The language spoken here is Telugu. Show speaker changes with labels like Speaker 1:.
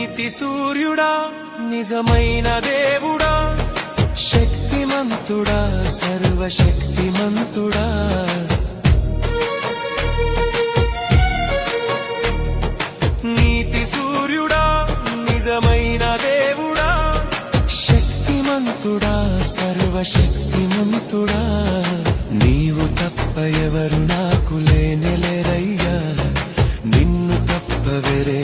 Speaker 1: నీతి సూర్యుడా నిజమైన దేవుడా శక్తిమంతుడా సర్వశక్తిమంతుడా నీతి సూర్యుడా నిజమైన దేవుడా శక్తిమంతుడా సర్వశక్తిమంతుడా నీవు తప్ప ఎవరు నాకు లేనేలేరయ్యా నిన్ను తప్ప వేరే